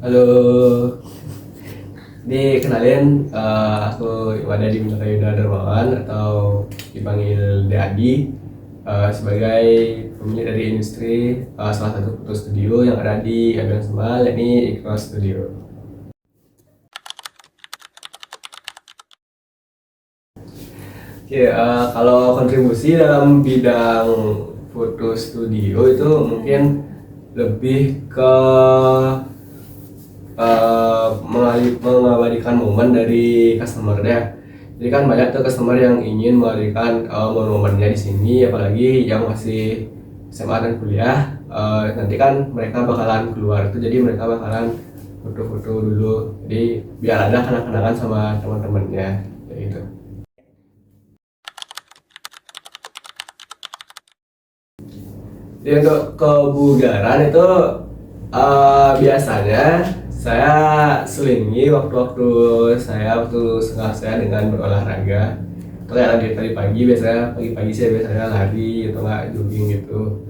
Halo, ini kenalin aku Iwada Diminta Yuda Darmawan atau dipanggil Deadi sebagai pemilik dari industri salah satu foto studio yang ada di Abian Semal, yakni Ikros Studio. Oke, kalau kontribusi dalam bidang foto studio itu mungkin lebih ke mengabadikan momen dari customer deh. Jadi kan banyak tuh customer yang ingin mengabadikan momen-momennya di sini, apalagi yang masih SMA dan kuliah. Nanti kan mereka bakalan keluar itu, jadi mereka bakalan foto-foto dulu. Jadi biar ada kenang-kenangan sama teman-temannya, kayak gitu. Jadi untuk kebugaran itu biasanya saya selingi waktu-waktu setengah saya dengan berolahraga. Itu kayak tadi pagi, biasanya pagi-pagi saya biasanya lari atau nggak jogging gitu.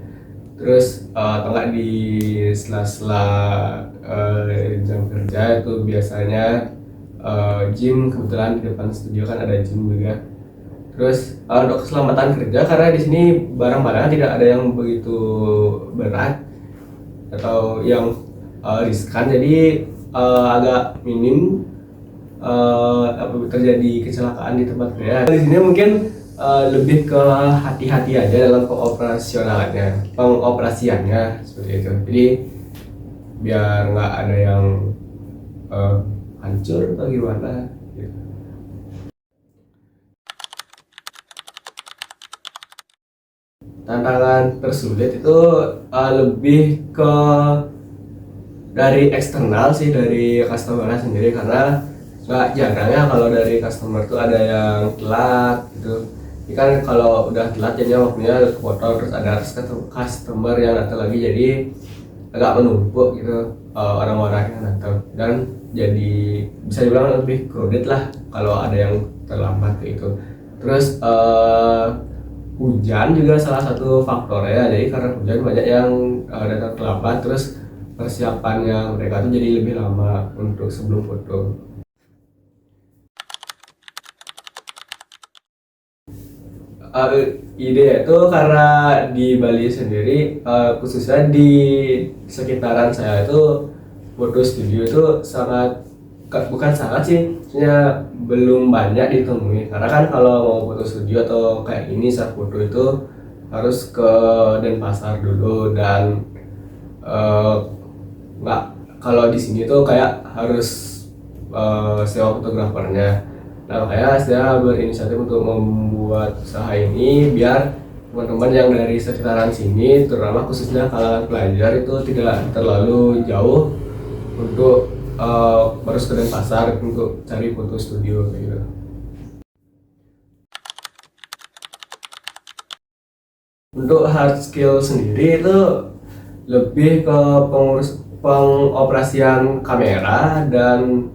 Terus atau nggak di sela-sela jam kerja itu biasanya gym, kebetulan di depan studio kan ada gym juga. Terus untuk keselamatan kerja, karena di sini barang-barang tidak ada yang begitu berat atau yang riskan, jadi agak minim terjadi kecelakaan di tempat kerja. Di sini mungkin lebih ke hati-hati aja dalam pengoperasiannya seperti itu. Jadi biar nggak ada yang hancur atau gimana gitu. Tantangan tersulit itu lebih ke dari eksternal sih, dari customer sendiri, karena nggak jarang ya kalau dari customer tuh ada yang telat gitu. Ini kan kalau udah telat jadinya waktunya kepotong, terus ada customer yang datang lagi, jadi agak menumpuk gitu orang-orang yang datang, dan jadi bisa dibilang lebih crowded lah kalau ada yang terlambat kayak gitu. Terus hujan juga salah satu faktor ya, jadi karena hujan banyak yang datang terlambat, terus persiapannya mereka tuh jadi lebih lama untuk sebelum foto. Ide itu karena di Bali sendiri, khususnya di sekitaran saya itu foto studio itu bukan sangat sih, maksudnya belum banyak ditemui. Karena kan kalau mau foto studio atau kayak ini saat foto itu harus ke Denpasar dulu, dan eh, nggak, kalau di sini tuh kayak harus sewa fotografernya. Nah, makanya saya berinisiatif untuk membuat usaha ini biar teman-teman yang dari sekitaran sini, terutama khususnya kalangan pelajar, itu tidak terlalu jauh untuk harus ke Denpasar untuk cari foto studio kayak gitu. Untuk hard skill sendiri itu lebih ke pengoperasian kamera dan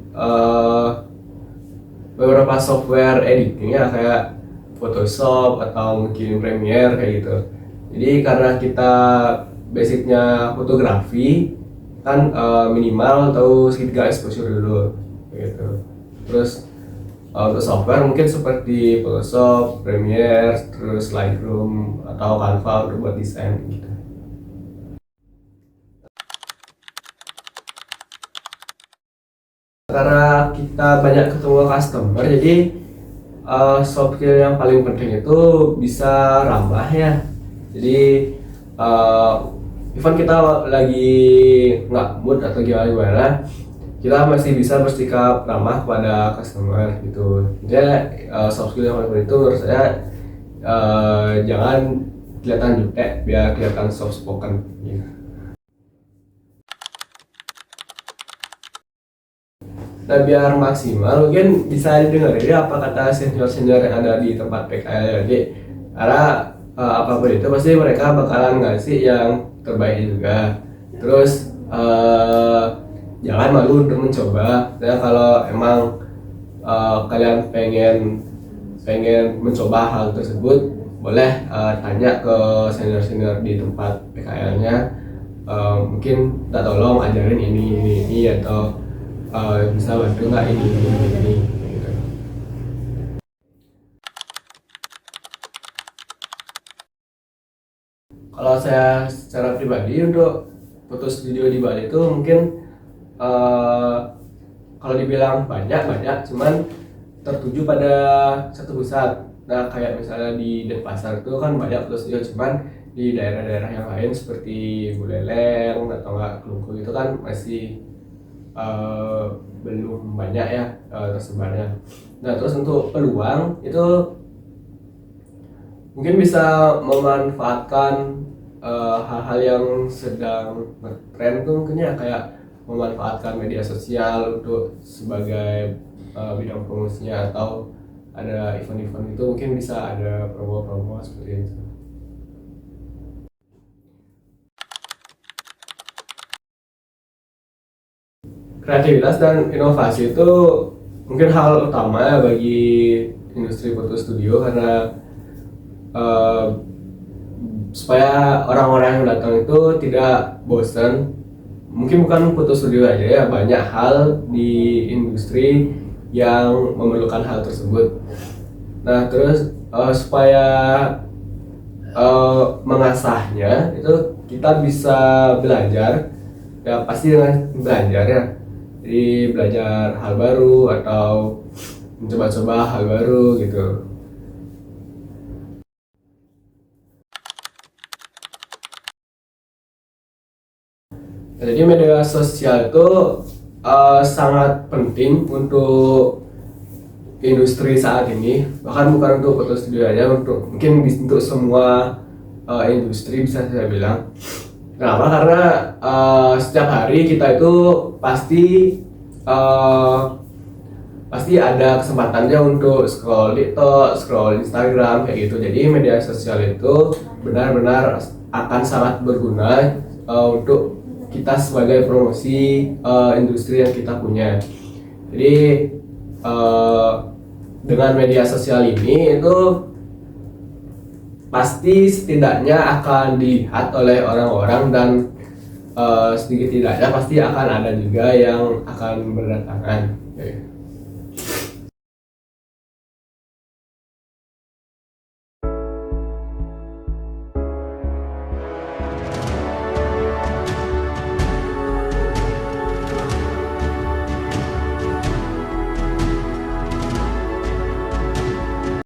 beberapa software editing ya, kayak Photoshop atau mungkin Premiere kayak gitu. Jadi karena kita basicnya fotografi kan, minimal tahu segitiga exposure dulu gitu. Terus untuk software mungkin seperti Photoshop, Premiere, terus Lightroom atau Canva untuk buat desain gitu. Karena kita banyak ketemu customer, jadi soft skill yang paling penting itu bisa ramah ya. Jadi even kita lagi nggak mood atau gimana, kita masih bisa bersikap ramah kepada customer gitu. Jadi soft skill yang paling penting itu menurut saya, jangan kelihatan jutek, biar kelihatan soft spoken gitu. Nah, biar maksimal mungkin bisa didengar ya apa kata senior-senior yang ada di tempat PKL. Jadi karena apapun itu pasti mereka bakalan ngasih yang terbaik juga. Terus jangan malu untuk mencoba. Ya, kalau emang kalian pengen mencoba hal tersebut, boleh tanya ke senior-senior di tempat PKL-nya mungkin tak tolong ajarin ini atau bisa bantu nggak ini gitu. Kalau saya secara pribadi untuk foto studio di Bali itu mungkin eh, kalau dibilang banyak cuman tertuju pada satu pusat. Nah kayak misalnya di Denpasar itu kan banyak foto studio, cuman di daerah-daerah yang lain seperti Buleleng atau enggak Kelungkung itu kan masih eh, belum banyak ya tersebarnya. Nah terus untuk peluang itu mungkin bisa memanfaatkan hal-hal yang sedang ngetren tuh mungkin ya, kayak memanfaatkan media sosial untuk sebagai bidang promosinya, atau ada event-event itu mungkin bisa ada promo-promo seperti itu. Kreativitas dan inovasi itu mungkin hal utama ya bagi industri foto studio, karena eh, supaya orang-orang yang datang itu tidak bosan. Mungkin bukan foto studio aja ya, banyak hal di industri yang memerlukan hal tersebut. Nah terus supaya mengasahnya itu kita bisa belajar, ya pasti dengan belajar ya, jadi belajar hal baru atau mencoba-coba hal baru gitu. Nah, jadi media sosial itu sangat penting untuk industri saat ini, bahkan bukan untuk foto studio aja, untuk mungkin untuk semua industri bisa saya bilang. Kenapa? Karena setiap hari kita itu pasti uh, pasti ada kesempatannya untuk scroll TikTok, scroll Instagram kayak gitu. Jadi media sosial itu benar-benar akan sangat berguna untuk kita sebagai promosi industri yang kita punya. Jadi dengan media sosial ini itu pasti setidaknya akan dilihat oleh orang-orang, dan sedikit tidaknya pasti akan ada juga yang akan berdatangan.